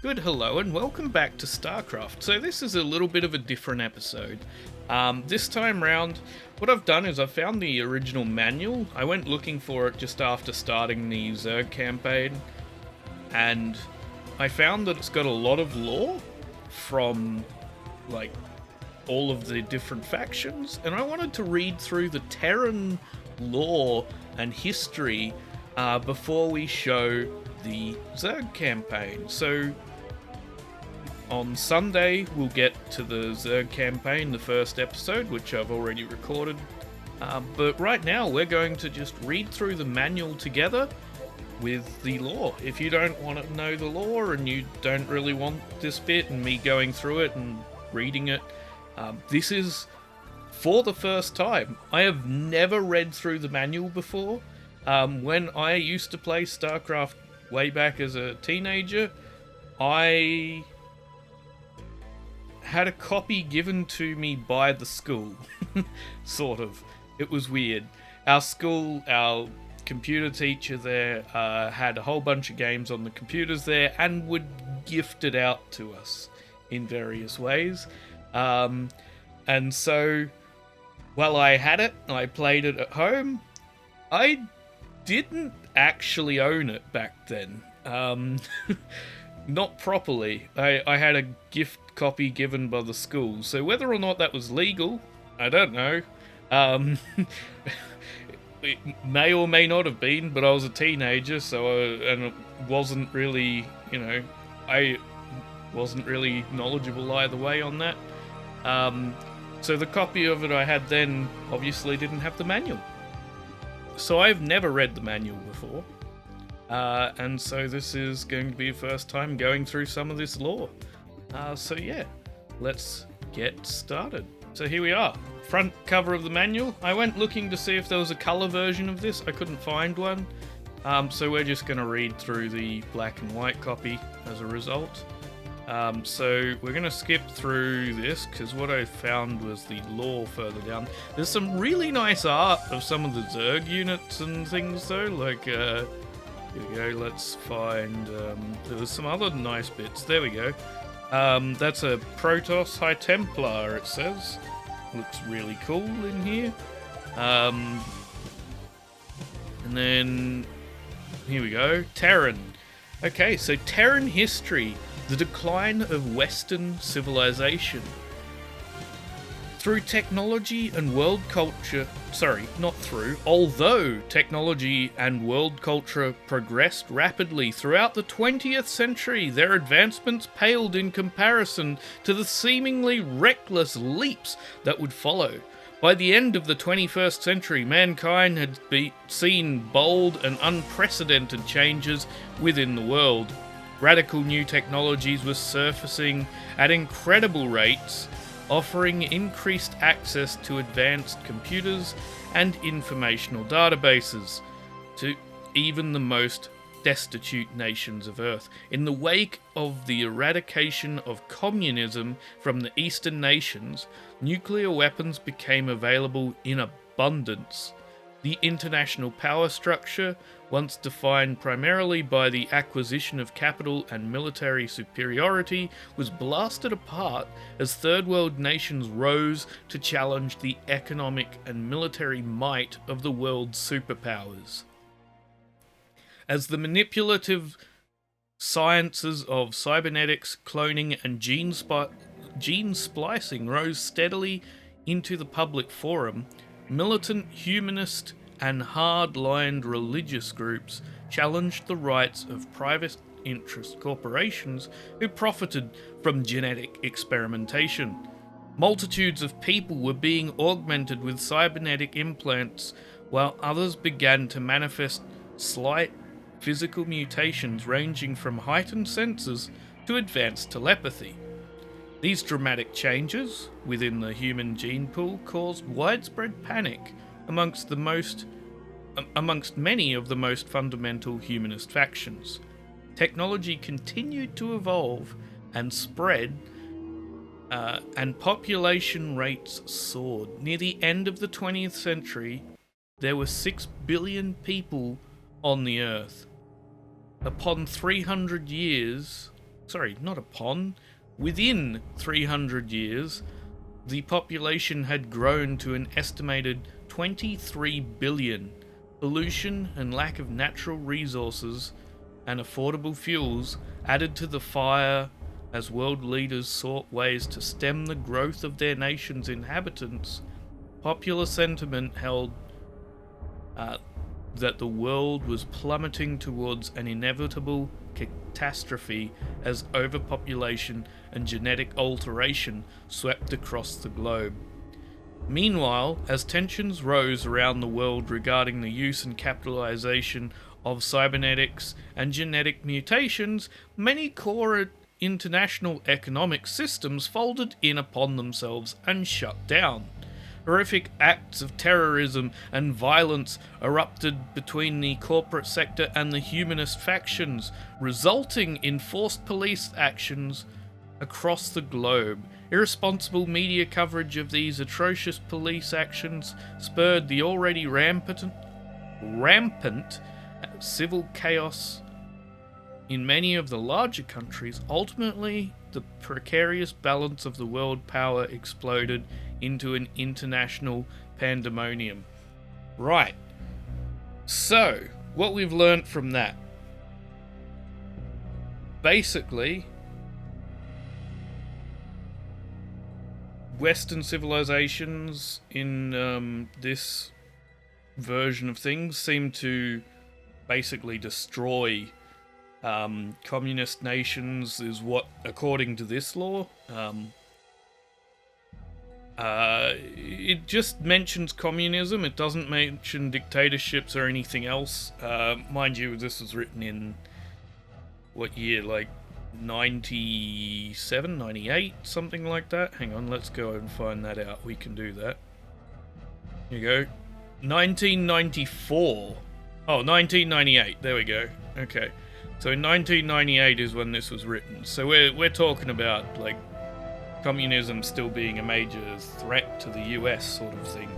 Good hello and welcome back to StarCraft. So this is a little bit of a different episode. This time round, what I've done is I found the original manual. I went looking for it just after starting the Zerg campaign, and I found that it's got a lot of lore from, like, all of the different factions, and I wanted to read through the Terran lore and history before we show the Zerg campaign. So on Sunday, we'll get to the Zerg campaign, the first episode, which I've already recorded. But right now, we're going to just read through the manual together with the lore. If you don't want to know the lore and you don't really want this bit and me going through it and reading it, this is for the first time. I have never read through the manual before. When I used to play StarCraft way back as a teenager, I had a copy given to me by the school. Sort of. It was weird. Our school, our computer teacher there, had a whole bunch of games on the computers there and would gift it out to us in various ways. And so, while I had it, I played it at home. I didn't actually own it back then. Not properly. I had a gift copy given by the school, so whether or not that was legal, I don't know. It may or may not have been, but I was a teenager, and it wasn't really, I wasn't really knowledgeable either way on that. So the copy of it I had then obviously didn't have the manual. So I've never read the manual before. And so this is going to be the first time going through some of this lore. So yeah, let's get started. So here we are, front cover of the manual. I went looking to see if there was a colour version of this. I couldn't find one. So we're just going to read through the black and white copy as a result. So we're going to skip through this because what I found was the lore further down. There's some really nice art of some of the Zerg units and things though, like here we go, let's find, there was some other nice bits, there we go. That's a Protoss High Templar, it says. Looks really cool in here. And then, here we go, Terran. Okay, so Terran history, the decline of Western civilization. Through technology and world culture, although technology and world culture progressed rapidly throughout the 20th century, their advancements paled in comparison to the seemingly reckless leaps that would follow. By the end of the 21st century, mankind had seen bold and unprecedented changes within the world. Radical new technologies were surfacing at incredible rates, offering increased access to advanced computers and informational databases to even the most destitute nations of Earth. In the wake of the eradication of communism from the Eastern nations, nuclear weapons became available in abundance. The international power structure, once defined primarily by the acquisition of capital and military superiority, was blasted apart as third world nations rose to challenge the economic and military might of the world's superpowers. As the manipulative sciences of cybernetics, cloning, and gene splicing rose steadily into the public forum, militant, humanist, and hard-lined religious groups challenged the rights of private interest corporations who profited from genetic experimentation. Multitudes of people were being augmented with cybernetic implants, while others began to manifest slight physical mutations ranging from heightened senses to advanced telepathy. These dramatic changes within the human gene pool caused widespread panic amongst many of the most fundamental humanist factions. Technology continued to evolve and spread, and population rates soared. Near the end of the 20th century, there were 6 billion people on the Earth. Upon 300 years within 300 years, the population had grown to an estimated 23 billion. Pollution and lack of natural resources and affordable fuels added to the fire as world leaders sought ways to stem the growth of their nation's inhabitants. Popular sentiment held that the world was plummeting towards an inevitable catastrophe as overpopulation and genetic alteration swept across the globe. Meanwhile, as tensions rose around the world regarding the use and capitalization of cybernetics and genetic mutations, many core international economic systems folded in upon themselves and shut down. Horrific acts of terrorism and violence erupted between the corporate sector and the humanist factions, resulting in forced police actions across the globe. Irresponsible media coverage of these atrocious police actions spurred the already rampant civil chaos in many of the larger countries. Ultimately, the precarious balance of the world power exploded into an international pandemonium. Right. So, what we've learnt from that. Basically, Western civilizations in this version of things seem to basically destroy communist nations, is what, according to this law. It just mentions communism, it doesn't mention dictatorships or anything else. Mind you, this was written in, what year, like 97, 98, something like that? Hang on, let's go and find that out. We can do that. Here you go. 1994. Oh, 1998. There we go. Okay. So in 1998 is when this was written. So we're talking about, like, communism still being a major threat to the US sort of thing.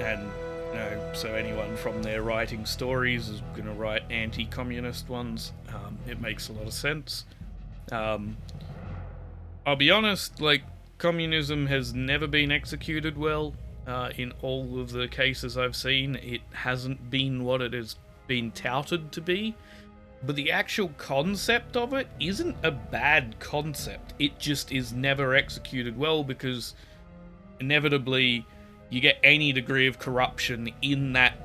And, you know, so anyone from there writing stories is going to write anti-communist ones. It makes a lot of sense. I'll be honest, like, communism has never been executed well. In all of the cases I've seen, it hasn't been what it has been touted to be. But the actual concept of it isn't a bad concept. It just is never executed well because inevitably you get any degree of corruption in that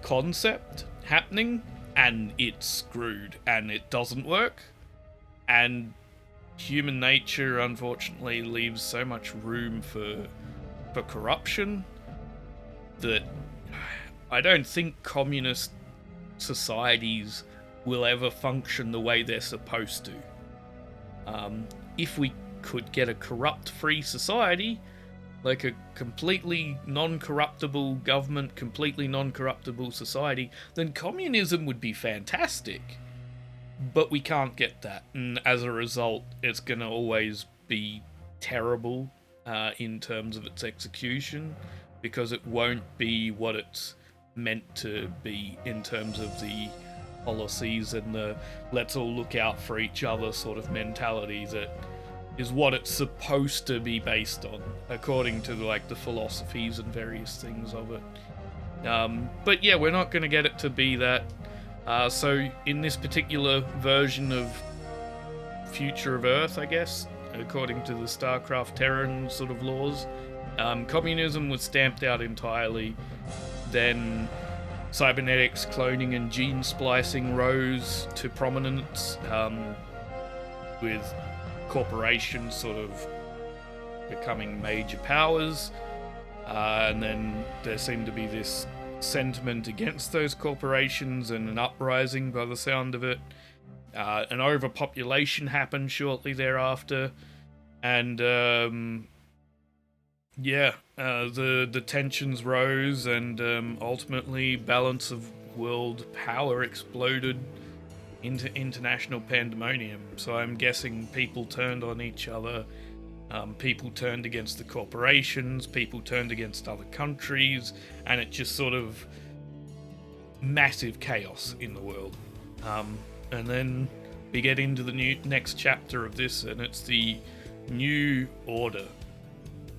concept happening and it's screwed and it doesn't work. And human nature, unfortunately, leaves so much room for corruption that I don't think communist societies will ever function the way they're supposed to. If we could get a corrupt-free society, like a completely non-corruptible government, completely non-corruptible society, then communism would be fantastic. But we can't get that, and as a result, it's going to always be terrible in terms of its execution, because it won't be what it's meant to be in terms of the policies and the let's all look out for each other sort of mentality that is what it's supposed to be based on, according to like the philosophies and various things of it. But yeah, we're not going to get it to be that. So in this particular version of Future of Earth, I guess, according to the StarCraft Terran sort of laws, communism was stamped out entirely. Then cybernetics, cloning, and gene splicing rose to prominence, with corporations sort of becoming major powers. And then there seemed to be this sentiment against those corporations and an uprising by the sound of it. An overpopulation happened shortly thereafter, and the tensions rose, and ultimately balance of world power exploded into international pandemonium. So I'm guessing people turned on each other, people turned against the corporations, people turned against other countries, and it just sort of massive chaos in the world. And then, we get into the next chapter of this, and it's the New Order.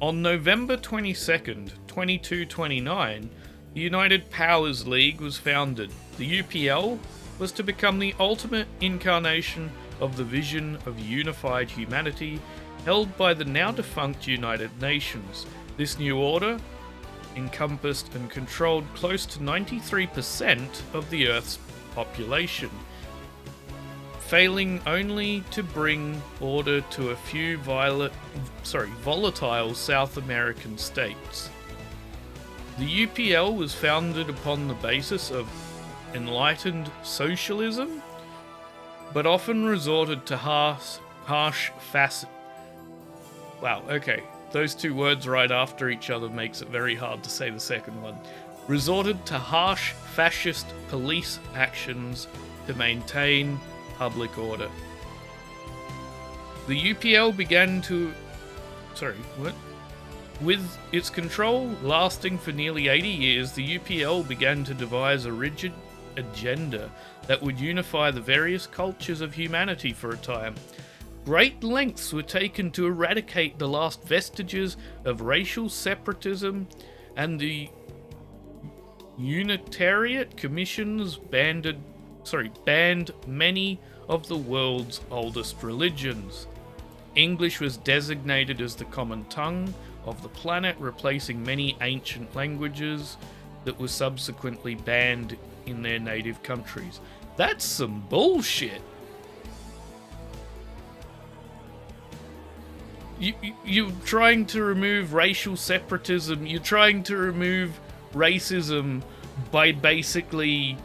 On November 22nd, 2229, the United Powers League was founded. The UPL was to become the ultimate incarnation of the vision of unified humanity held by the now defunct United Nations. This new order encompassed and controlled close to 93% of the Earth's population, failing only to bring order to a few volatile South American states. The UPL was founded upon the basis of enlightened socialism, but often resorted to harsh facet. Wow, okay. Those two words right after each other makes it very hard to say the second one. Resorted to harsh fascist police actions to maintain public order. The UPL began to... With its control lasting for nearly 80 years, the UPL began to devise a rigid agenda that would unify the various cultures of humanity for a time. Great lengths were taken to eradicate the last vestiges of racial separatism, and the Unitariate Commissions banned many of the world's oldest religions. English was designated as the common tongue of the planet, replacing many ancient languages that were subsequently banned in their native countries. That's some bullshit. You're trying to remove racial separatism, you're trying to remove racism by basically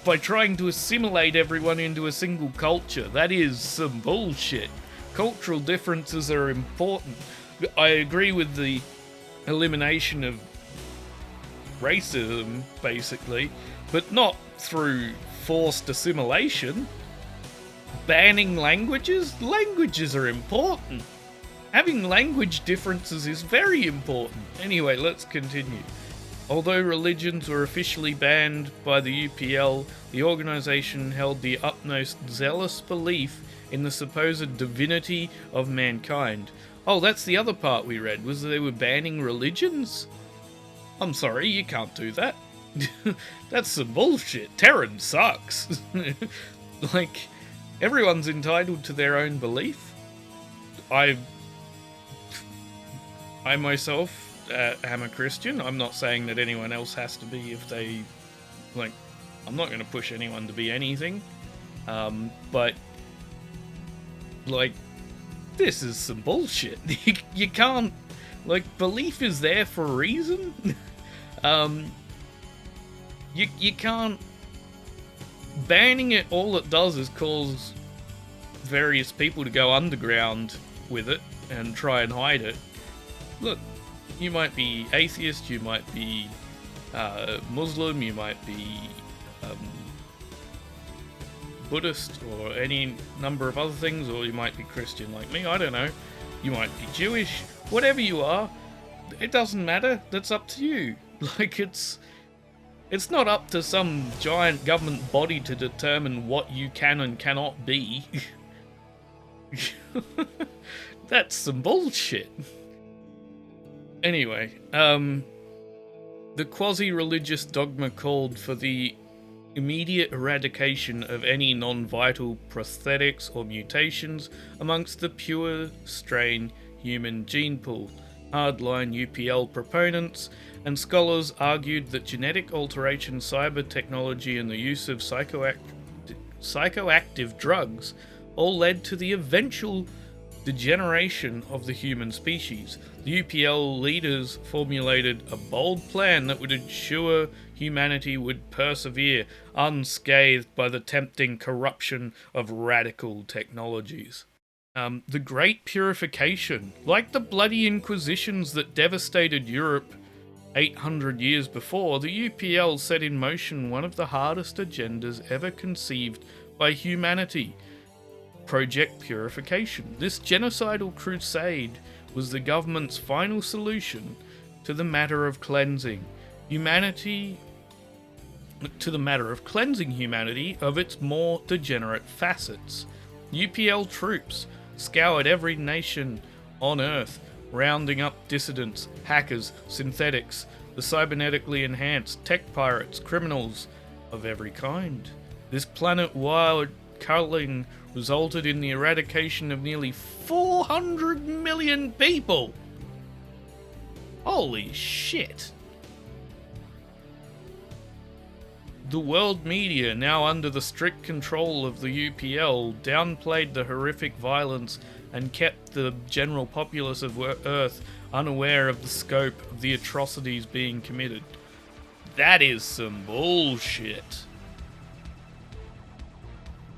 by trying to assimilate everyone into a single culture. That is some bullshit. Cultural differences are important. I agree with the elimination of racism, basically, but not through forced assimilation. Banning languages? Languages are important. Having language differences is very important. Anyway, let's continue. Although religions were officially banned by the UPL, the organisation held the utmost zealous belief in the supposed divinity of mankind. Oh, that's the other part we read, was that they were banning religions? I'm sorry, you can't do that. That's some bullshit. Terran sucks. Like, everyone's entitled to their own belief. I myself am a Christian. I'm not saying that anyone else has to be if they... Like, I'm not going to push anyone to be anything. But, like, this is some bullshit. You can't... Like, belief is there for a reason. You can't... Banning it, all it does is cause various people to go underground with it and try and hide it. Look, you might be atheist, you might be Muslim, you might be Buddhist, or any number of other things, or you might be Christian like me, I don't know. You might be Jewish, whatever you are, it doesn't matter, that's up to you. Like, it's not up to some giant government body to determine what you can and cannot be. That's some bullshit. Anyway, the quasi-religious dogma called for the immediate eradication of any non-vital prosthetics or mutations amongst the pure strain human gene pool. Hardline UPL proponents and scholars argued that genetic alteration, cyber technology, and the use of psychoactive drugs all led to the eventual degeneration of the human species. The UPL leaders formulated a bold plan that would ensure humanity would persevere unscathed by the tempting corruption of radical technologies. The Great Purification. Like the bloody inquisitions that devastated Europe 800 years before, the UPL set in motion one of the hardest agendas ever conceived by humanity: Project Purification. This genocidal crusade was the government's final solution to the matter of cleansing. Humanity to the matter of cleansing humanity of its more degenerate facets. UPL troops scoured every nation on Earth, rounding up dissidents, hackers, synthetics, the cybernetically enhanced, tech pirates, criminals of every kind. This planet-wide culling resulted in the eradication of nearly 400 million people. Holy shit. The world media, now under the strict control of the UPL, downplayed the horrific violence and kept the general populace of Earth unaware of the scope of the atrocities being committed. That is some bullshit.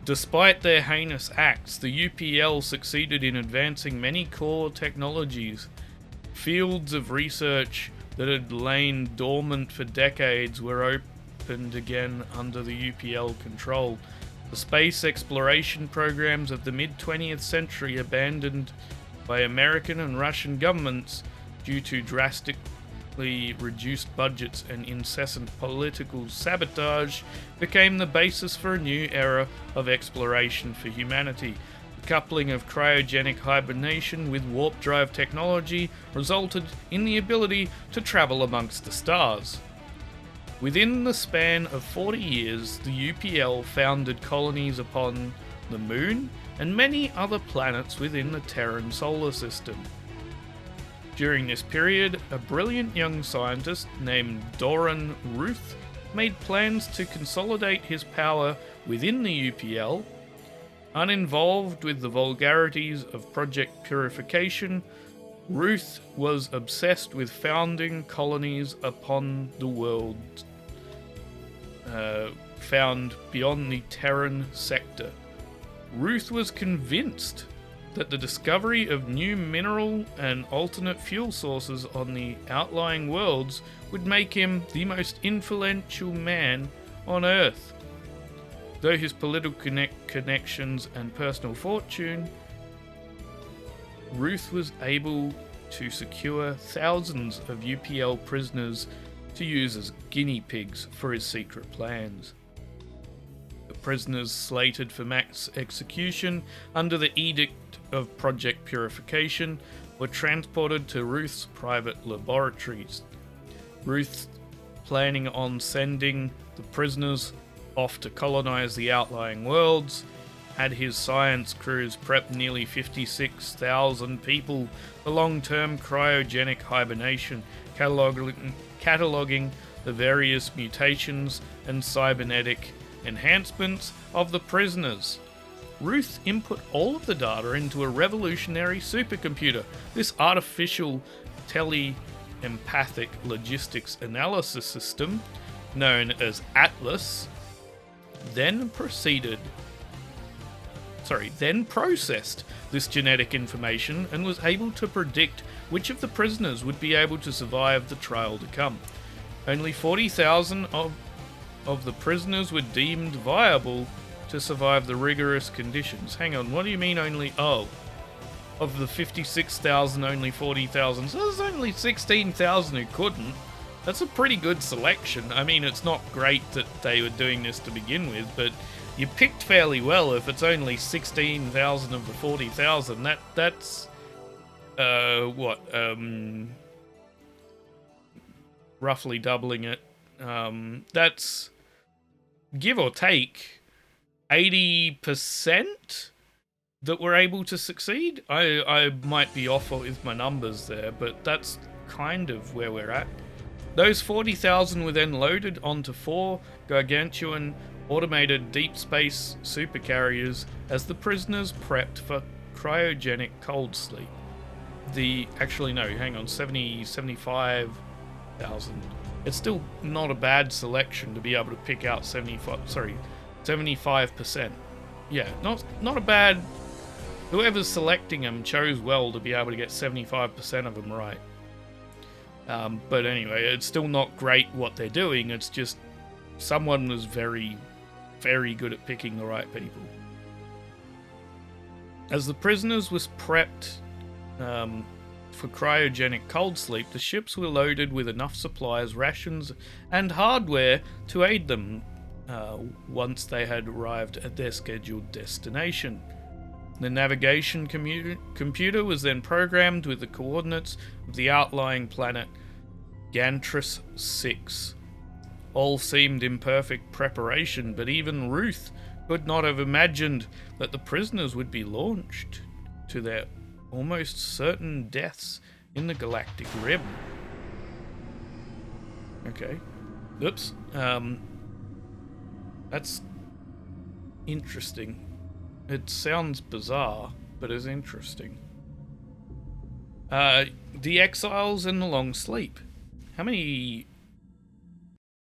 Despite their heinous acts, the UPL succeeded in advancing many core technologies. Fields of research that had lain dormant for decades were opened again under the UPL control. The space exploration programs of the mid-20th century, abandoned by American and Russian governments due to drastically reduced budgets and incessant political sabotage, became the basis for a new era of exploration for humanity. The coupling of cryogenic hibernation with warp drive technology resulted in the ability to travel amongst the stars. Within the span of 40 years, the UPL founded colonies upon the Moon and many other planets within the Terran solar system. During this period, a brilliant young scientist named Doran Ruth made plans to consolidate his power within the UPL. Uninvolved with the vulgarities of Project Purification, Ruth was obsessed with founding colonies upon the world found beyond the Terran sector. Ruth was convinced that the discovery of new mineral and alternate fuel sources on the outlying worlds would make him the most influential man on Earth. Though his political connections and personal fortune, Ruth was able to secure thousands of UPL prisoners to use as guinea pigs for his secret plans. The prisoners slated for mass execution under the Edict of Project Purification were transported to Ruth's private laboratories. Ruth, planning on sending the prisoners off to colonize the outlying worlds, had his science crews prep nearly 56,000 people for long-term cryogenic hibernation, cataloging the various mutations and cybernetic enhancements of the prisoners. Ruth input all of the data into a revolutionary supercomputer. This artificial tele-empathic logistics analysis system, known as Atlas, then processed this genetic information and was able to predict which of the prisoners would be able to survive the trial to come. Only 40,000 of the prisoners were deemed viable to survive the rigorous conditions. Hang on, what do you mean only... Oh. Of the 56,000, only 40,000. So there's only 16,000 who couldn't. That's a pretty good selection. I mean, it's not great that they were doing this to begin with, but you picked fairly well if it's only 16,000 of the 40,000. That's... roughly doubling it. That's... give or take... 80% that were able to succeed. I might be off with my numbers there, but that's kind of where we're at. Those 40,000 were then loaded onto 4 gargantuan automated deep space supercarriers as the prisoners prepped for cryogenic cold sleep. 75,000. It's still not a bad selection to be able to pick out 75%. Yeah, not a bad... Whoever's selecting them chose well to be able to get 75% of them right. But anyway, it's still not great what they're doing. It's just someone was very, very good at picking the right people. As the prisoners was prepped for cryogenic cold sleep, the ships were loaded with enough supplies, rations, and hardware to aid them once they had arrived at their scheduled destination. The navigation computer was then programmed with the coordinates of the outlying planet Gantris 6. All seemed in perfect preparation, but even Ruth could not have imagined that the prisoners would be launched to their almost certain deaths in the galactic rim. Okay. Oops. That's interesting. It sounds bizarre, but is interesting. The Exiles and the Long Sleep. How many...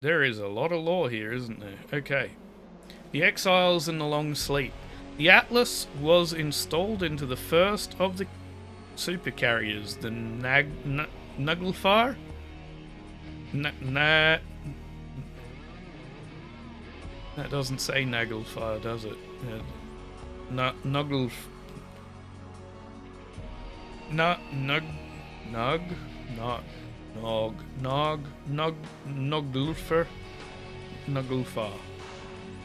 There is a lot of lore here, isn't there? Okay. The Exiles and the Long Sleep. The Atlas was installed into the first of the supercarriers, the Naglfar? That doesn't say Naglfar, does it? Naglfar.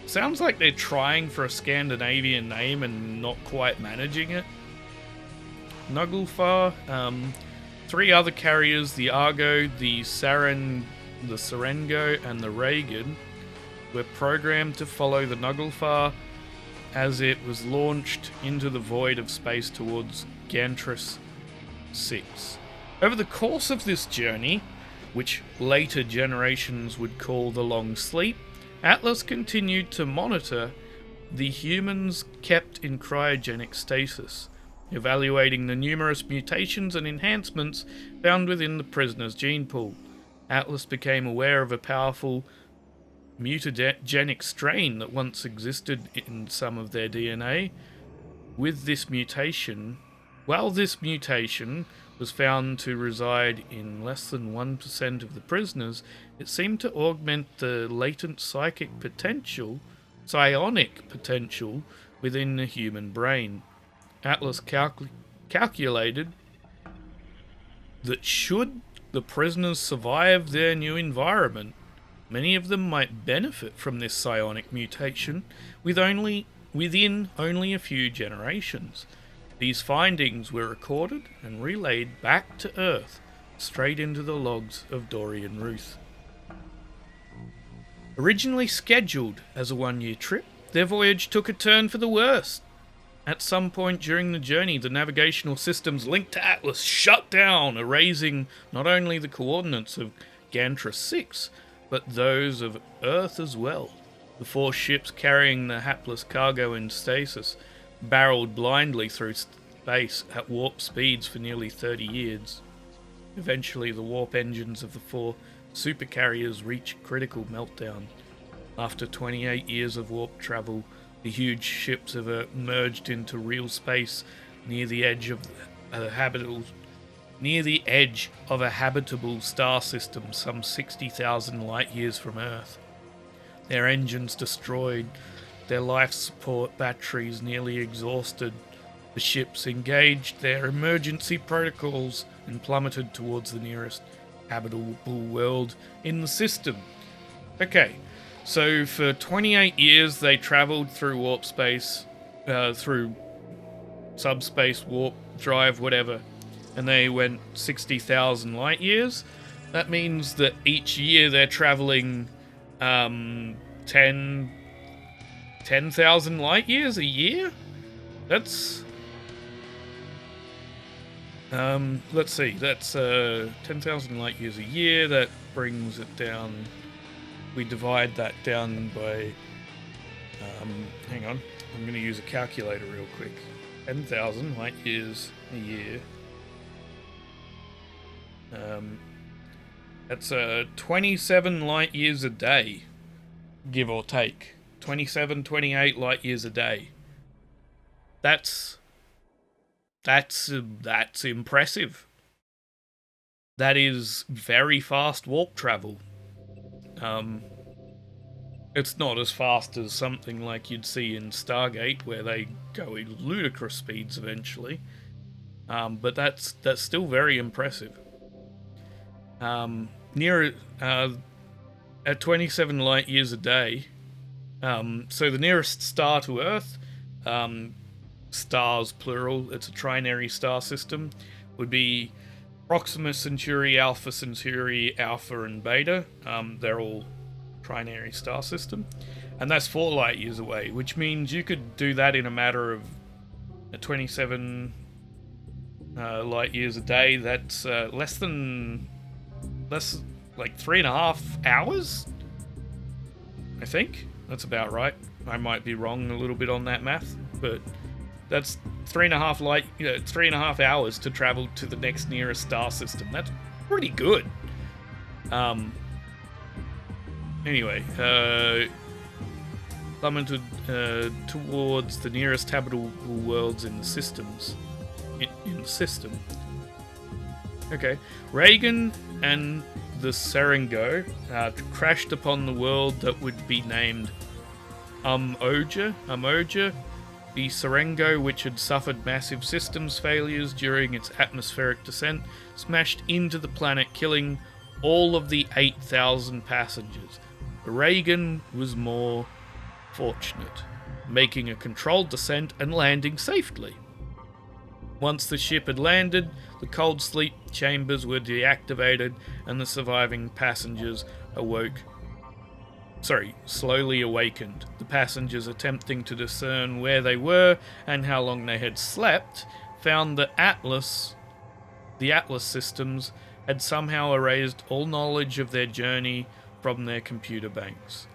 Sounds like they're trying for a Scandinavian name and not quite managing it. Naglfar. 3 other carriers, the Argo, the Serengo, and the Reagan, were programmed to follow the Naglfar as it was launched into the void of space towards Gantris 6. Over the course of this journey, which later generations would call the Long Sleep, Atlas continued to monitor the humans kept in cryogenic stasis, evaluating the numerous mutations and enhancements found within the prisoner's gene pool. Atlas became aware of a powerful mutagenic strain that once existed in some of their DNA. While this mutation was found to reside in less than 1% of the prisoners, it seemed to augment the latent psionic potential within the human brain. Atlas calculated that should the prisoners survive their new environment, many of them might benefit from this psionic mutation within only a few generations. These findings were recorded and relayed back to Earth, straight into the logs of Dory and Ruth. Originally scheduled as a 1-year trip, their voyage took a turn for the worse. At some point during the journey, the navigational systems linked to Atlas shut down, erasing not only the coordinates of Gantris 6, but those of Earth as well. The 4 ships carrying the hapless cargo in stasis barreled blindly through space at warp speeds for nearly 30 years. Eventually, the warp engines of the 4 supercarriers reached critical meltdown. After 28 years of warp travel, the huge ships have emerged into real space near the edge of a habitable star system some 60,000 light-years from Earth. Their engines destroyed, their life support batteries nearly exhausted, the ships engaged their emergency protocols and plummeted towards the nearest habitable world in the system. Okay, so for 28 years they travelled through warp space, through subspace, warp, drive, whatever, and they went 60,000 light years. That means that each year they're travelling 10,000 light years a year? That's... let's see, that's 10,000 light years a year. That brings it down. We divide that down by... hang on, I'm going to use a calculator real quick. 10,000 light years a year. That's 27 light years a day, give or take. 27, 28 light years a day. That's impressive. That is very fast warp travel. It's not as fast as something like you'd see in Stargate, where they go in ludicrous speeds eventually. but that's still very impressive. Near at 27 light years a day. So the nearest star to Earth, stars plural, it's a trinary star system, would be Proxima Centauri, Alpha Centauri, Alpha and Beta. They're all trinary star system, and that's 4 light years away, which means you could do that in a matter of 27 light years a day. That's less like 3.5 hours, I think. That's about right. I might be wrong a little bit on that math, but that's 3.5 hours to travel to the next nearest star system. That's pretty good. Anyway, plummeted towards the nearest habitable worlds in the systems. In the system. Okay, Reagan and the Serengo crashed upon the world that would be named Umoja, the Serengo, which had suffered massive systems failures during its atmospheric descent, smashed into the planet, killing all of the 8,000 passengers. The Reagan was more fortunate, making a controlled descent and landing safely. Once the ship had landed, the cold sleep chambers were deactivated and the surviving passengers slowly awakened. The passengers, attempting to discern where they were and how long they had slept, found that the Atlas systems, had somehow erased all knowledge of their journey from their computer banks.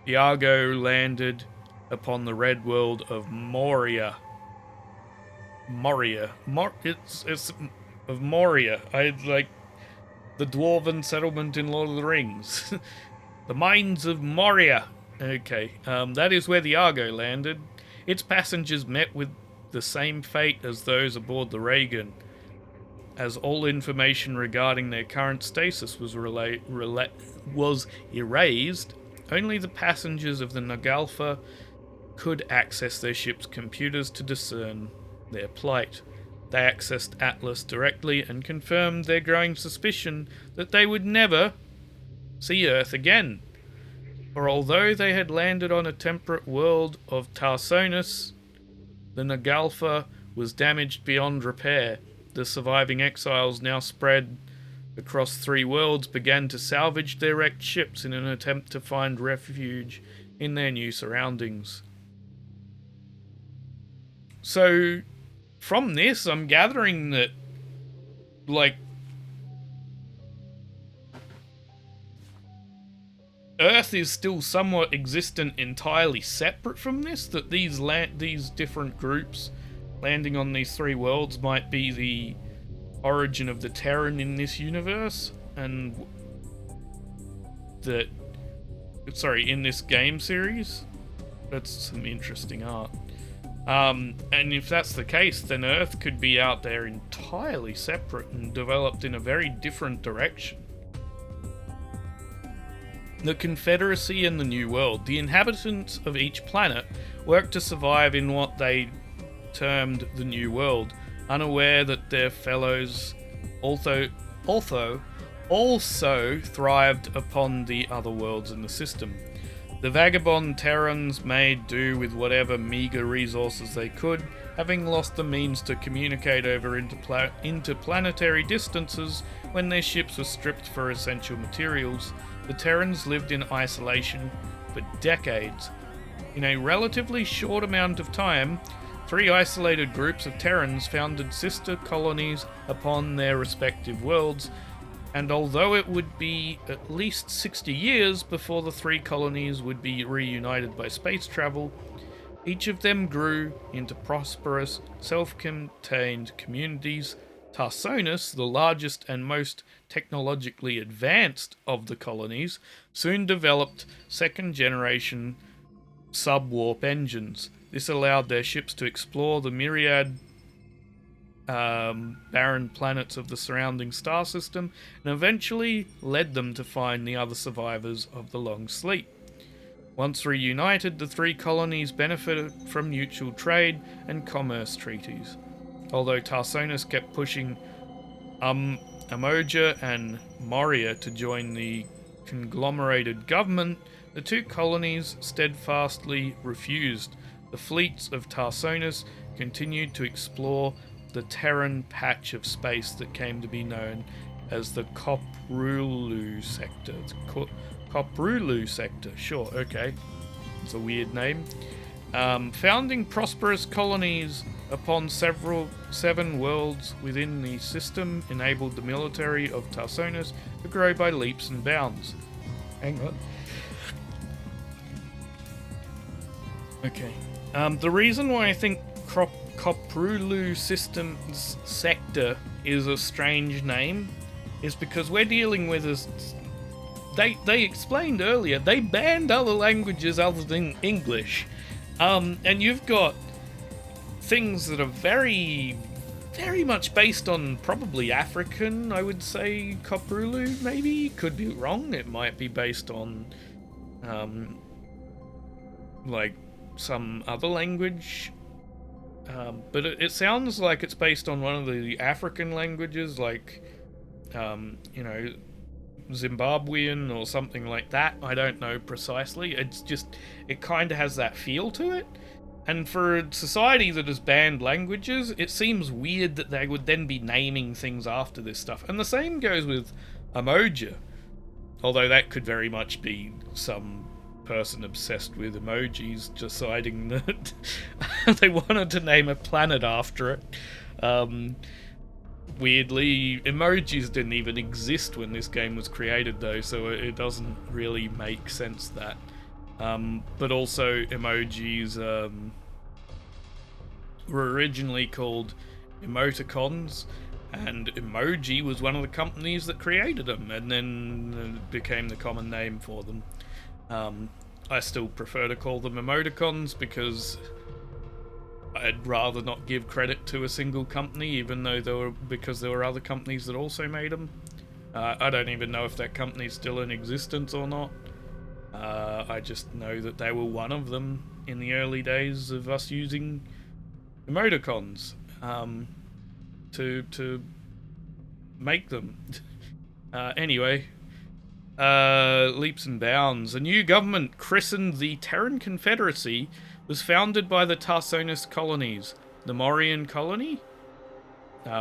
Iago landed upon the red world of Moria. It's of Moria. I like the dwarven settlement in Lord of the Rings. The mines of Moria. Okay, that is where the Argo landed. Its passengers met with the same fate as those aboard the Reagan. As all information regarding their current status was erased, only the passengers of the Nagalfa could access their ship's computers to discern their plight. They accessed Atlas directly and confirmed their growing suspicion that they would never see Earth again. For although they had landed on a temperate world of Tarsonis, the Nagalfa was damaged beyond repair. The surviving exiles, now spread across 3 worlds, began to salvage their wrecked ships in an attempt to find refuge in their new surroundings. So, from this, I'm gathering that, like, Earth is still somewhat existent entirely separate from this, that these different groups landing on these 3 worlds might be the origin of the Terran in this universe, and that, in this game series. That's some interesting art. And if that's the case, then Earth could be out there entirely separate and developed in a very different direction. The Confederacy and the New World. The inhabitants of each planet worked to survive in what they termed the New World, unaware that their fellows also thrived upon the other worlds in the system. The vagabond Terrans made do with whatever meager resources they could, having lost the means to communicate over interplanetary distances when their ships were stripped for essential materials. The Terrans lived in isolation for decades. In a relatively short amount of time, 3 isolated groups of Terrans founded sister colonies upon their respective worlds, and although it would be at least 60 years before the 3 colonies would be reunited by space travel, each of them grew into prosperous, self-contained communities. Tarsonis, the largest and most technologically advanced of the colonies, soon developed second-generation sub-warp engines. This allowed their ships to explore the myriad barren planets of the surrounding star system, and eventually led them to find the other survivors of the long sleep. Once reunited, the 3 colonies benefited from mutual trade and commerce treaties. Although Tarsonis kept pushing Umoja and Moria to join the conglomerated government, the two colonies steadfastly refused. The fleets of Tarsonis continued to explore the Terran patch of space that came to be known as the Koprulu sector. Koprulu sector, sure, okay. It's a weird name. Founding prosperous colonies upon seven worlds within the system enabled the military of Tarsonis to grow by leaps and bounds. Hang on. Okay. The reason why I think Koprulu Systems Sector is a strange name is because we're dealing with they explained earlier, they banned other languages other than English. And you've got things that are very, very much based on probably African, I would say. Koprulu, maybe? Could be wrong. It might be based on, like, some other language. But it sounds like it's based on one of the African languages, like, Zimbabwean or something like that. I don't know precisely. It's just, it kind of has that feel to it. And for a society that has banned languages, it seems weird that they would then be naming things after this stuff. And the same goes with Umoja. Although that could very much be some person obsessed with emojis deciding that they wanted to name a planet after it. Weirdly, emojis didn't even exist when this game was created, though, so it doesn't really make sense that. But also, emojis were originally called emoticons, and Emoji was one of the companies that created them, and then became the common name for them. I still prefer to call them emoticons because I'd rather not give credit to a single company, even though because there were other companies that also made them. I don't even know if that company's still in existence or not. I just know that they were one of them in the early days of us using emoticons to make them. Anyway, leaps and bounds. A new government christened the Terran Confederacy was founded by the Tarsonis colonies. The Morian colony,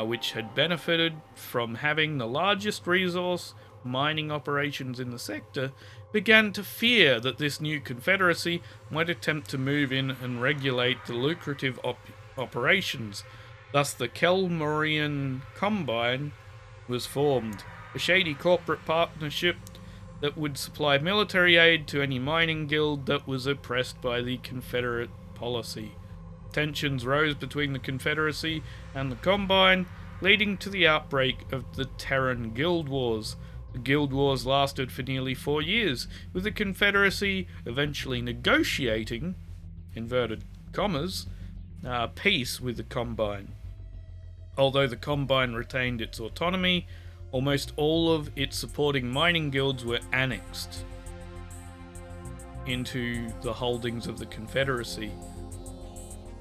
which had benefited from having the largest resource mining operations in the sector, began to fear that this new confederacy might attempt to move in and regulate the lucrative operations. Thus the Kelmorian Combine was formed, a shady corporate partnership that would supply military aid to any mining guild that was oppressed by the Confederate policy. Tensions rose between the Confederacy and the Combine, leading to the outbreak of the Terran Guild Wars. The Guild Wars lasted for nearly 4 years, with the Confederacy eventually negotiating, inverted commas, peace with the Combine. Although the Combine retained its autonomy, almost all of its supporting mining guilds were annexed into the holdings of the Confederacy.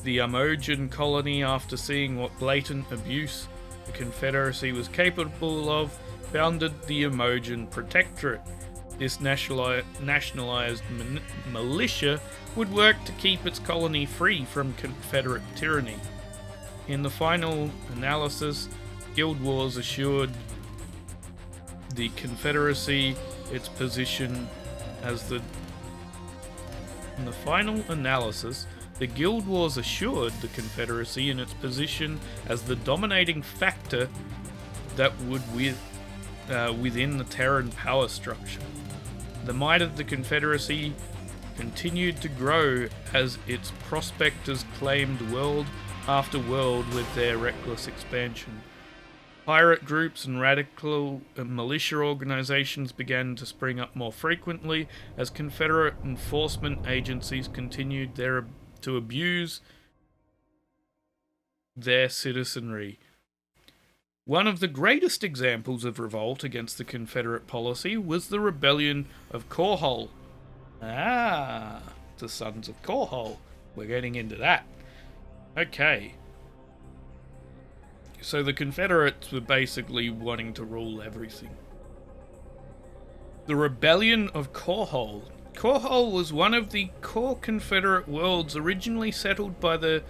The Umojan colony, after seeing what blatant abuse the Confederacy was capable of, founded the Umojan Protectorate. This nationalized militia would work to keep its colony free from Confederate tyranny. In the final analysis, Guild Wars assured the Confederacy its position as the... In the final analysis, the Guild Wars assured the Confederacy in its position as the dominating factor that would within the Terran power structure. The might of the Confederacy continued to grow as its prospectors claimed world after world with their reckless expansion. Pirate groups and radical militia organizations began to spring up more frequently as Confederate enforcement agencies continued to abuse their citizenry. One of the greatest examples of revolt against the Confederate policy was the rebellion of Korhol. The Sons of Korhol. We're getting into that. Okay. So the Confederates were basically wanting to rule everything. The Rebellion of Korhol. Korhol was one of the core Confederate worlds originally settled by the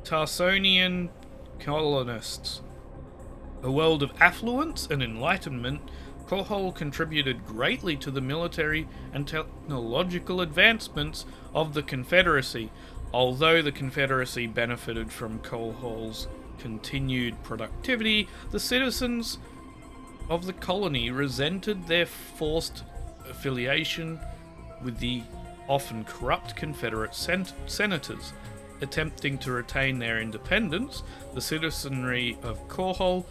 Tarsonian colonists. A world of affluence and enlightenment, Korhol contributed greatly to the military and technological advancements of the Confederacy, although the Confederacy benefited from Korhol's continued productivity. The citizens of the colony resented their forced affiliation with the often corrupt Confederate senators. Attempting to retain their independence, the citizenry of Korhol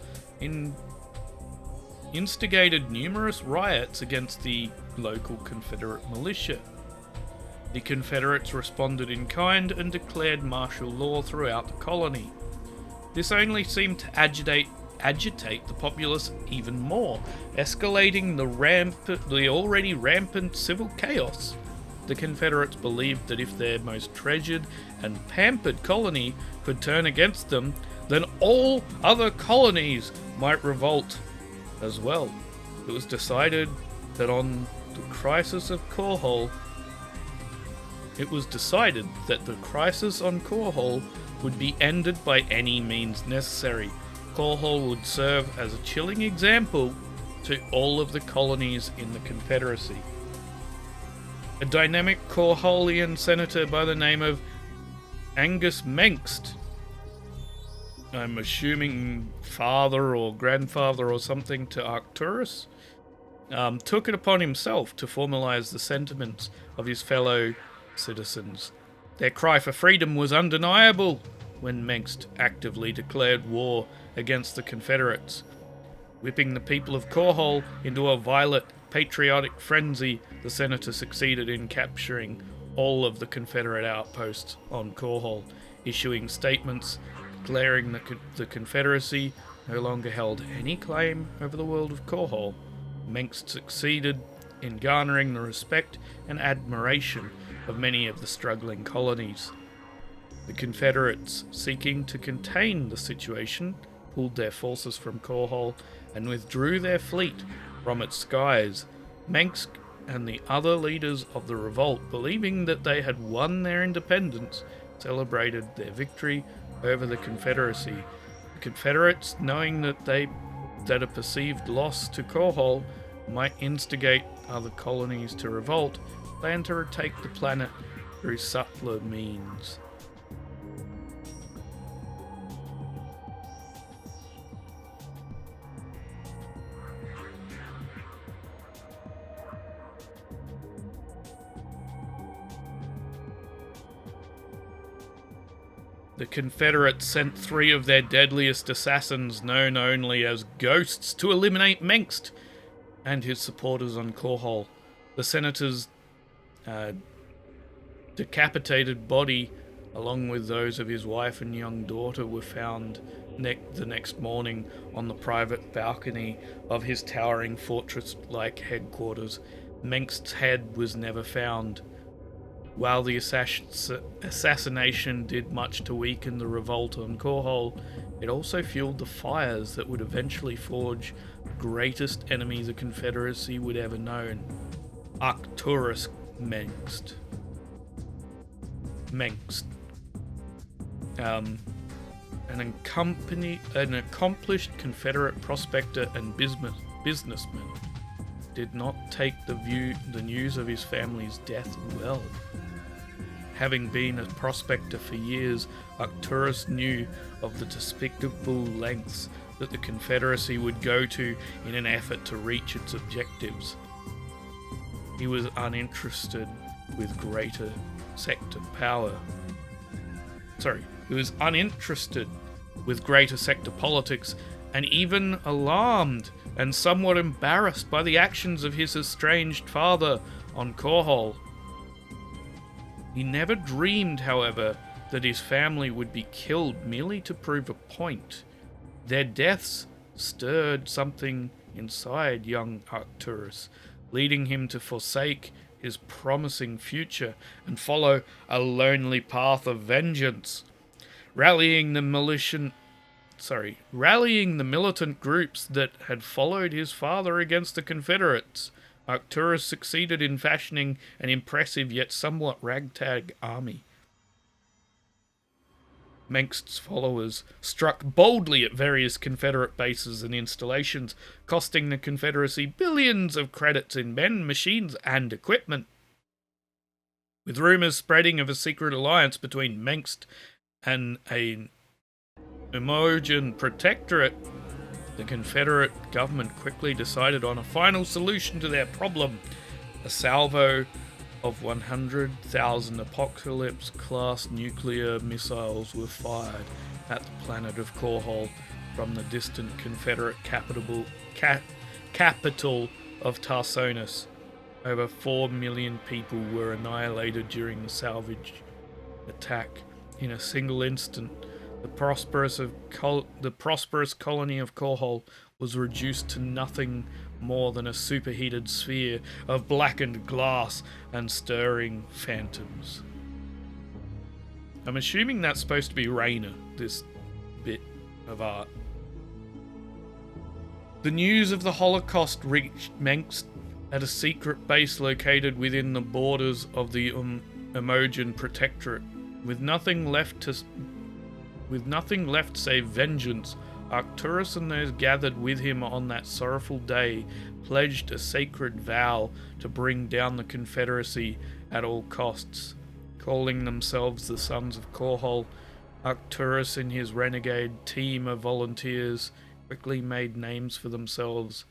instigated numerous riots against the local Confederate militia. The Confederates responded in kind and declared martial law throughout the colony. This only seemed to agitate the populace even more, escalating the already rampant civil chaos. The Confederates believed that if their most treasured and pampered colony could turn against them, then all other colonies might revolt as well. It was decided that on the crisis of Korhol, the crisis on Korhol would be ended by any means necessary. Korhol would serve as a chilling example to all of the colonies in the Confederacy. A dynamic Korholian senator by the name of Angus Mengst, I'm assuming father or grandfather or something to Arcturus, took it upon himself to formalize the sentiments of his fellow citizens. Their cry for freedom was undeniable when Mengst actively declared war against the Confederates. Whipping the people of Korhol into a violent, patriotic frenzy, the senator succeeded in capturing all of the Confederate outposts on Korhol, issuing statements declaring that the Confederacy no longer held any claim over the world of Korhol. Mengst succeeded in garnering the respect and admiration of many of the struggling colonies. The Confederates, seeking to contain the situation, pulled their forces from Korhol and withdrew their fleet from its skies. Mengsk and the other leaders of the revolt, believing that they had won their independence, celebrated their victory over the Confederacy. The Confederates, knowing that a perceived loss to Korhol might instigate other colonies to revolt, planned to retake the planet through subtler means. The Confederates sent 3 of their deadliest assassins, known only as Ghosts, to eliminate Mengst and his supporters on Korhol. The senator's decapitated body, along with those of his wife and young daughter, were found the next morning on the private balcony of his towering fortress-like headquarters. Mengst's head was never found. While the assassination did much to weaken the revolt on Korhol, it also fueled the fires that would eventually forge the greatest enemy the Confederacy would ever known, Arcturus Mengst. An accomplished Confederate prospector and businessman, did not take the news of his family's death well. Having been a prospector for years, Arcturus knew of the despicable lengths that the Confederacy would go to in an effort to reach its objectives. He was uninterested with greater sector politics, and even alarmed and somewhat embarrassed by the actions of his estranged father on Korhol. He never dreamed, however, that his family would be killed merely to prove a point. Their deaths stirred something inside young Arcturus, leading him to forsake his promising future and follow a lonely path of vengeance. Rallying the militant rallying the militant groups that had followed his father against the Confederates. Arcturus succeeded in fashioning an impressive yet somewhat ragtag army. Mengsk's followers struck boldly at various Confederate bases and installations, costing the Confederacy billions of credits in men, machines, and equipment. With rumours spreading of a secret alliance between Mengsk and an Imogen protectorate, the Confederate government quickly decided on a final solution to their problem. A salvo of 100,000 Apocalypse-class nuclear missiles were fired at the planet of Korhol from the distant Confederate capital of Tarsonis. Over 4 million people were annihilated during the salvage attack. In a single instant, the prosperous colony of Korhol was reduced to nothing more than a superheated sphere of blackened glass and stirring phantoms. I'm assuming that's supposed to be Rainer, this bit of art. The news of the Holocaust reached Mengsk at a secret base located within the borders of the Imogen Protectorate. With nothing left save vengeance, Arcturus and those gathered with him on that sorrowful day pledged a sacred vow to bring down the Confederacy at all costs. Calling themselves the Sons of Korhol, Arcturus and his renegade team of volunteers quickly made names for themselves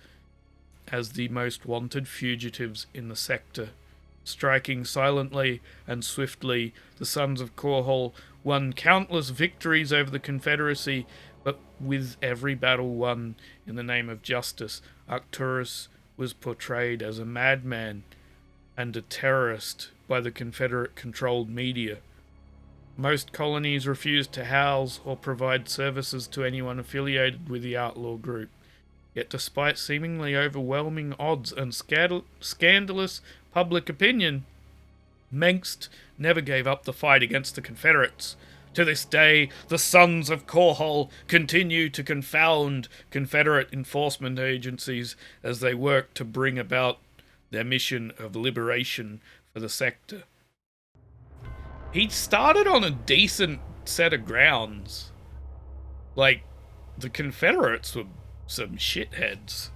as the most wanted fugitives in the sector. Striking silently and swiftly, the Sons of Korhol won countless victories over the Confederacy, but with every battle won in the name of justice, Arcturus was portrayed as a madman and a terrorist by the Confederate-controlled media. Most colonies refused to house or provide services to anyone affiliated with the outlaw group. Yet despite seemingly overwhelming odds and scandalous public opinion, Mengsk never gave up the fight against the Confederates. To this day, the Sons of Korhol continue to confound Confederate enforcement agencies as they work to bring about their mission of liberation for the sector. He started on a decent set of grounds. Like, the Confederates were some shitheads.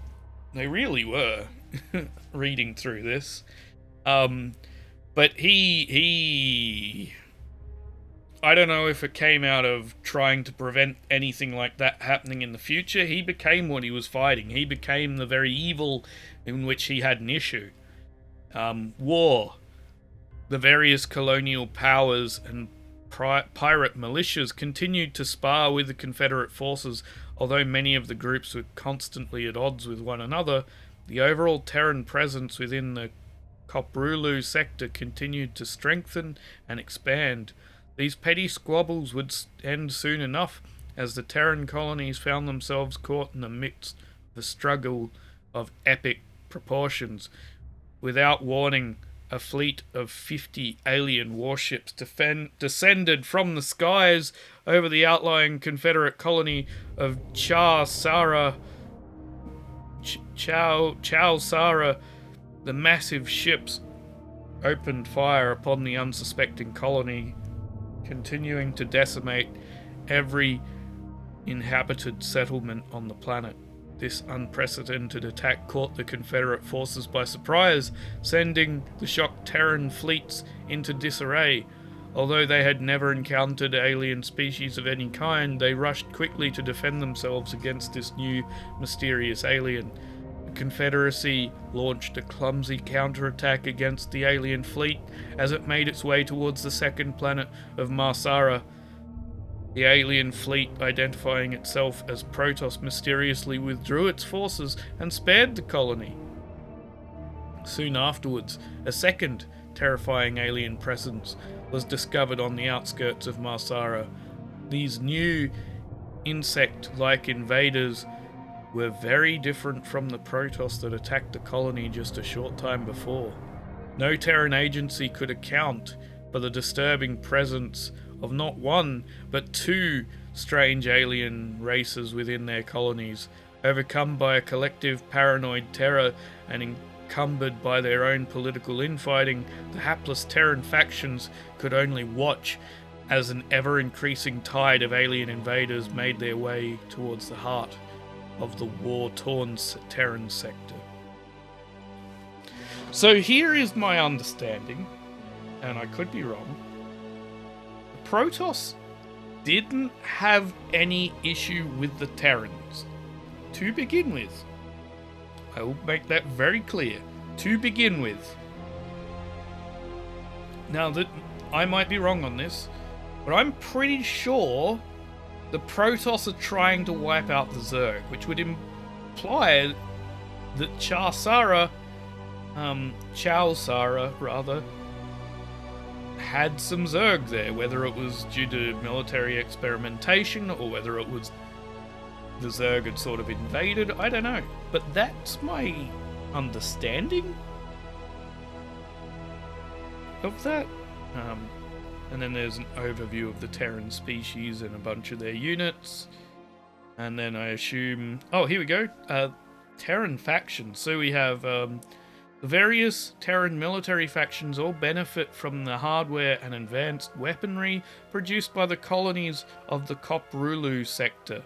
They really were, reading through this. But he I don't know if it came out of trying to prevent anything like that happening in the future. He became what he was fighting. He became the very evil in which he had an issue. War. The various colonial powers and pirate militias continued to spar with the Confederate forces. Although many of the groups were constantly at odds with one another, the overall Terran presence within the Koprulu sector continued to strengthen and expand. These petty squabbles would end soon enough, as the Terran colonies found themselves caught in the midst of a struggle of epic proportions. Without warning, a fleet of 50 alien warships descended from the skies over the outlying Confederate colony of Chow Sara. The massive ships opened fire upon the unsuspecting colony, continuing to decimate every inhabited settlement on the planet. This unprecedented attack caught the Confederate forces by surprise, sending the shocked Terran fleets into disarray. Although they had never encountered alien species of any kind, they rushed quickly to defend themselves against this new mysterious alien. The Confederacy launched a clumsy counterattack against the alien fleet as it made its way towards the second planet of Marsara. The alien fleet, identifying itself as Protoss, mysteriously withdrew its forces and spared the colony. Soon afterwards, a second terrifying alien presence was discovered on the outskirts of Marsara. These new insect-like invaders were very different from the Protoss that attacked the colony just a short time before. No Terran agency could account for the disturbing presence of not one, but two strange alien races within their colonies. Overcome by a collective paranoid terror and encumbered by their own political infighting, the hapless Terran factions could only watch as an ever-increasing tide of alien invaders made their way towards the heart of the war-torn Terran sector. So here is my understanding, and I could be wrong. Protoss didn't have any issue with the Terrans to begin with. I will make that very clear. To begin with. Now, that I might be wrong on this, but I'm pretty sure the Protoss are trying to wipe out the Zerg, which would imply that Chao Sara, had some Zerg there, whether it was due to military experimentation or whether it was the Zerg had sort of invaded, I don't know. But that's my understanding of that. And then there's an overview of the Terran species and a bunch of their units. And then I assume... Oh, here we go. Terran factions. So we have the various Terran military factions all benefit from the hardware and advanced weaponry produced by the colonies of the Koprulu sector.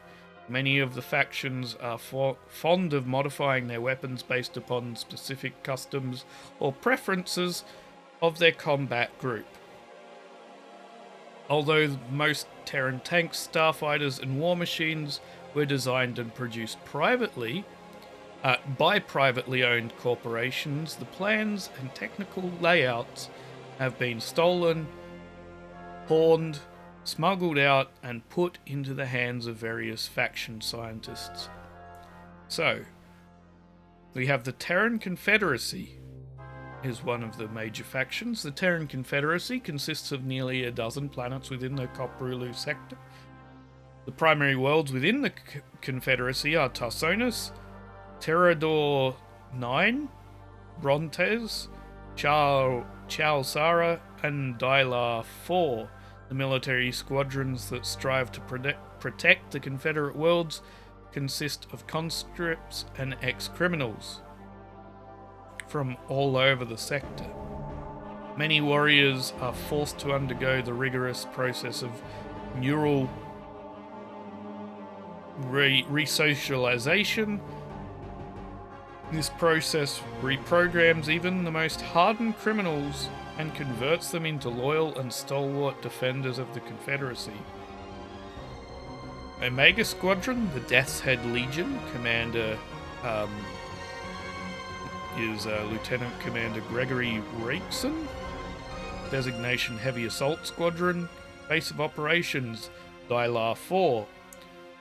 Many of the factions are fond of modifying their weapons based upon specific customs or preferences of their combat group. Although most Terran tanks, starfighters and war machines were designed and produced privately, by privately owned corporations, the plans and technical layouts have been stolen, pawned, smuggled out and put into the hands of various faction scientists. So, we have the Terran Confederacy is one of the major factions. The Terran Confederacy consists of nearly a dozen planets within the Koprulu sector. The primary worlds within the Confederacy are Tarsonis, Terrador 9, Brontes, Chao Sara, and Dylar 4. The military squadrons that strive to protect the Confederate worlds consist of conscripts and ex-criminals from all over the sector. Many warriors are forced to undergo the rigorous process of neural resocialization. This process reprograms even the most hardened criminals and converts them into loyal and stalwart defenders of the Confederacy. Omega Squadron, the Death's Head Legion, commander is Lieutenant Commander Gregory Rakeson. Designation Heavy Assault Squadron. Base of Operations, Dylar 4.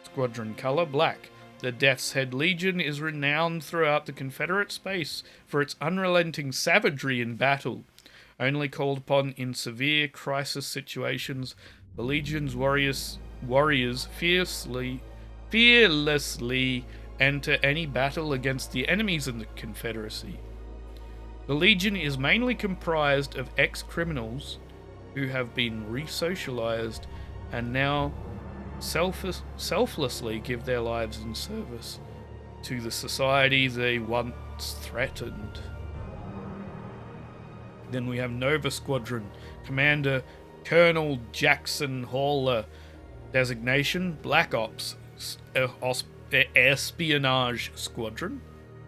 Squadron color, black. The Death's Head Legion is renowned throughout the Confederate space for its unrelenting savagery in battle. Only called upon in severe crisis situations, the Legion's warriors fearlessly enter any battle against the enemies of the Confederacy. The Legion is mainly comprised of ex-criminals who have been resocialized and now selflessly give their lives in service to the society they once threatened. Then we have Nova Squadron, Commander Colonel Jackson Haller. Designation Black Ops Espionage Squadron.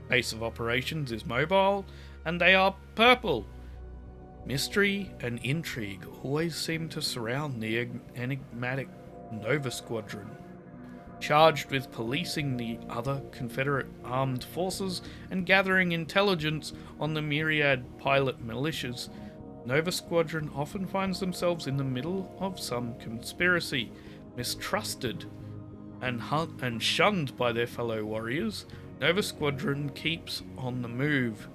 Base of Operations is mobile, and they are purple. Mystery and intrigue always seem to surround the enigmatic Nova Squadron. Charged with policing the other Confederate armed forces and gathering intelligence on the myriad pilot militias, Nova Squadron often finds themselves in the middle of some conspiracy, mistrusted and shunned by their fellow warriors. Nova Squadron keeps on the move,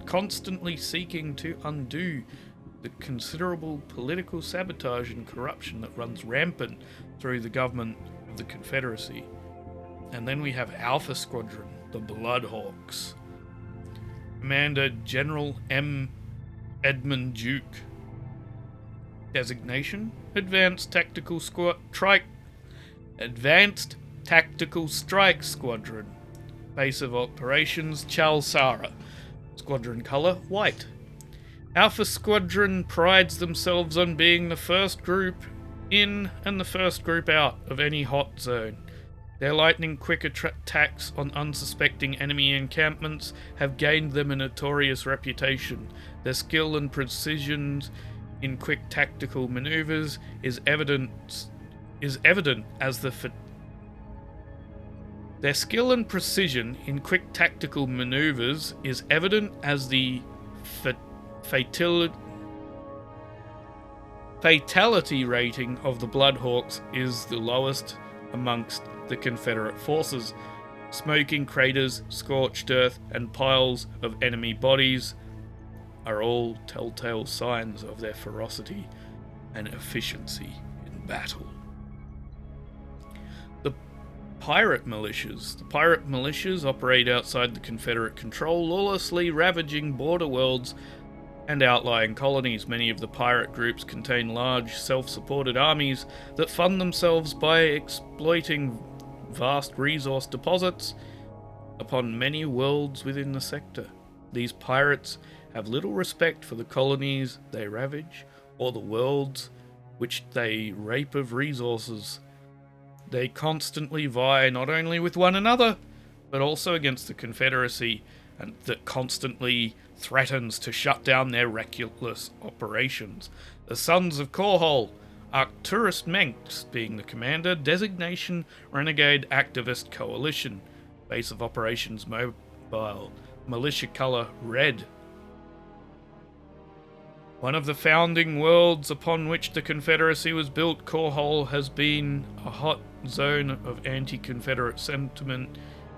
constantly seeking to undo the considerable political sabotage and corruption that runs rampant through the government of the Confederacy. And then we have Alpha Squadron, the Bloodhawks. Commander General M. Edmund Duke. Designation: Advanced Tactical Strike Squadron. Base of Operations: Chalsara. Squadron color: white. Alpha Squadron prides themselves on being the first group in and the first group out of any hot zone. Their lightning-quick attacks on unsuspecting enemy encampments have gained them a notorious reputation. Their skill and precision in quick tactical maneuvers is evident as the Their skill and precision in quick tactical maneuvers is evident as the fatality rating of the Bloodhawks is the lowest amongst the Confederate forces. Smoking craters, scorched earth, and piles of enemy bodies are all telltale signs of their ferocity and efficiency in battle. The pirate militias operate outside the Confederate control, lawlessly ravaging border worlds and outlying colonies. Many of the pirate groups contain large, self-supported armies that fund themselves by exploiting vast resource deposits upon many worlds within the sector. These pirates have little respect for the colonies they ravage or the worlds which they rape of resources. They constantly vie not only with one another, but also against the Confederacy, and that constantly threatens to shut down their reckless operations. The Sons of Korhol, Arcturus Menks being the commander. Designation: Renegade Activist Coalition. Base of Operations: Mobile. Militia color: red. One of the founding worlds upon which the Confederacy was built, Korhol has been a hot zone of anti-Confederate sentiment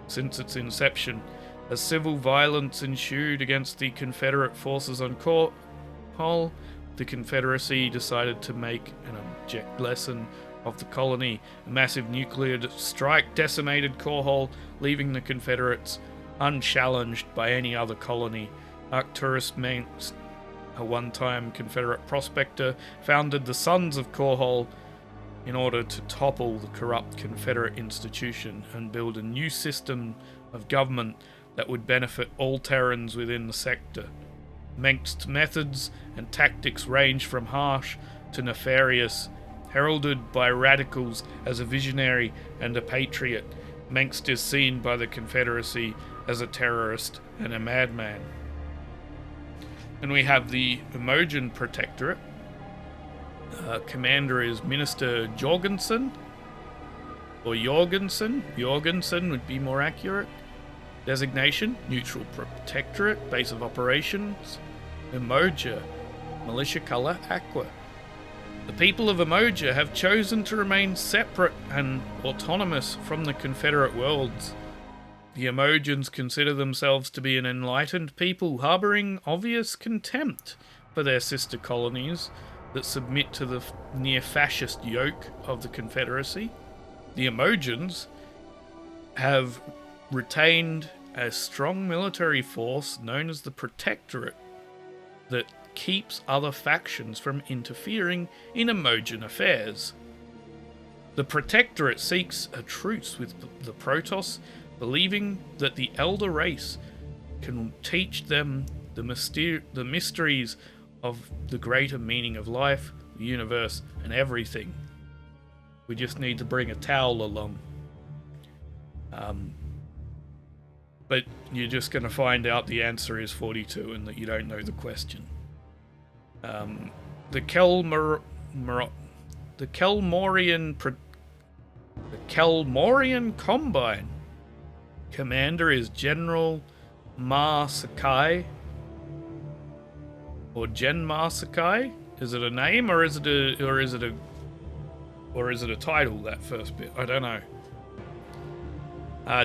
since its inception. As civil violence ensued against the Confederate forces on Korhol, the Confederacy decided to make an object lesson of the colony. A massive nuclear strike decimated Korhol, leaving the Confederates unchallenged by any other colony. Arcturus Menks, a one-time Confederate prospector, founded the Sons of Korhol in order to topple the corrupt Confederate institution and build a new system of government that would benefit all Terrans within the sector. Menks' methods and tactics range from harsh to nefarious. Heralded by radicals as a visionary and a patriot, Menks is seen by the Confederacy as a terrorist and a madman. And we have the Emojan Protectorate. Commander is Minister Jorgensen, or Jorgensen. Jorgensen would be more accurate. Designation: Neutral Protectorate. Base of Operations: Emoja. Militia color: aqua. The people of Emoja have chosen to remain separate and autonomous from the Confederate worlds. The Emojans consider themselves to be an enlightened people, harboring obvious contempt for their sister colonies that submit to the near-fascist yoke of the Confederacy. The Emojans have retained a strong military force known as the Protectorate that keeps other factions from interfering in Emojan affairs. The Protectorate seeks a truce with the Protoss, believing that the Elder race can teach them the mysteries of the greater meaning of life, the universe, and everything. We just need to bring a towel along. But you're just going to find out the answer is 42 and that you don't know the question. The Kelmorian Combine. Commander is General Ma Sakai. Or Gen Ma Sakai? Is it a name or is it a title, that first bit? I don't know.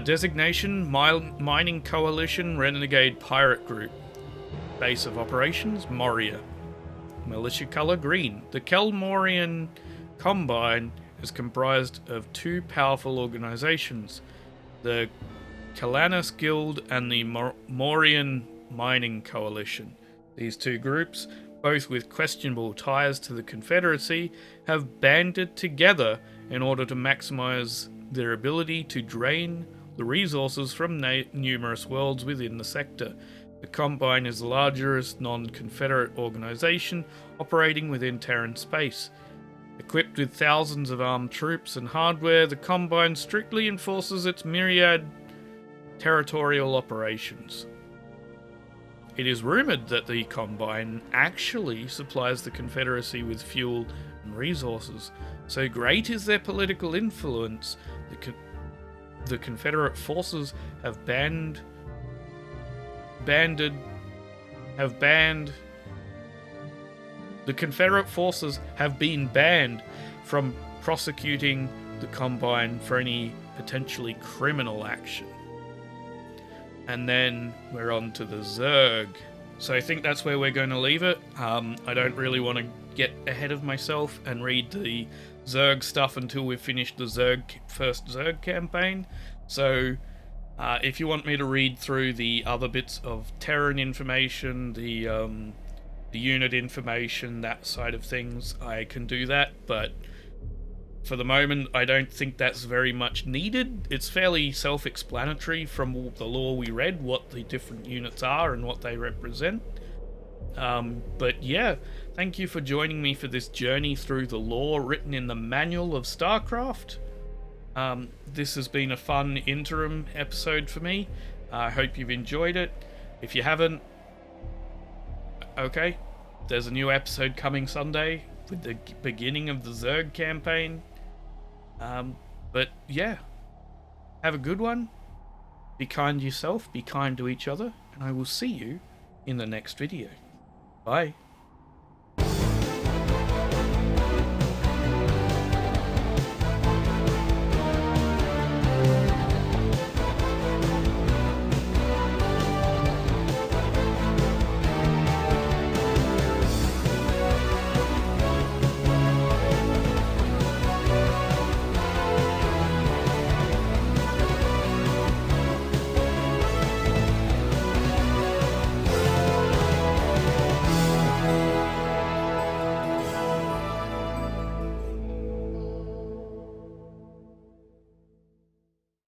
Designation: Mining Coalition Renegade Pirate Group. Base of Operations: Moria. Militia color: green. The Kelmorian Combine is comprised of two powerful organizations, the Kalanis Guild and the Morian Mining Coalition. These two groups both with questionable ties to the Confederacy, have banded together in order to maximize their ability to drain the resources from numerous worlds within the sector. The Combine is the largest non-Confederate organization operating within Terran space. Equipped with thousands of armed troops and hardware, the Combine strictly enforces its myriad territorial operations. It is rumored that the Combine actually supplies the Confederacy with fuel and resources. So great is their political influence, the Confederate forces have banned the Confederate forces have been banned from prosecuting the Combine for any potentially criminal action. And then we're on to the Zerg. So I think that's where we're going to leave it. I don't really want to get ahead of myself and read the Zerg stuff until we've finished the first Zerg campaign. So if you want me to read through the other bits of Terran information, the unit information, that side of things, I can do that, but for the moment, I don't think that's very much needed. It's fairly self-explanatory from the lore we read, what the different units are and what they represent. But yeah, thank you for joining me for this journey through the lore written in the manual of StarCraft. This has been a fun interim episode for me. I hope you've enjoyed it. If you haven't, okay, there's a new episode coming Sunday with the beginning of the Zerg campaign. But yeah, have a good one. Be kind to yourself, be kind to each other, and I will see you in the next video. Bye.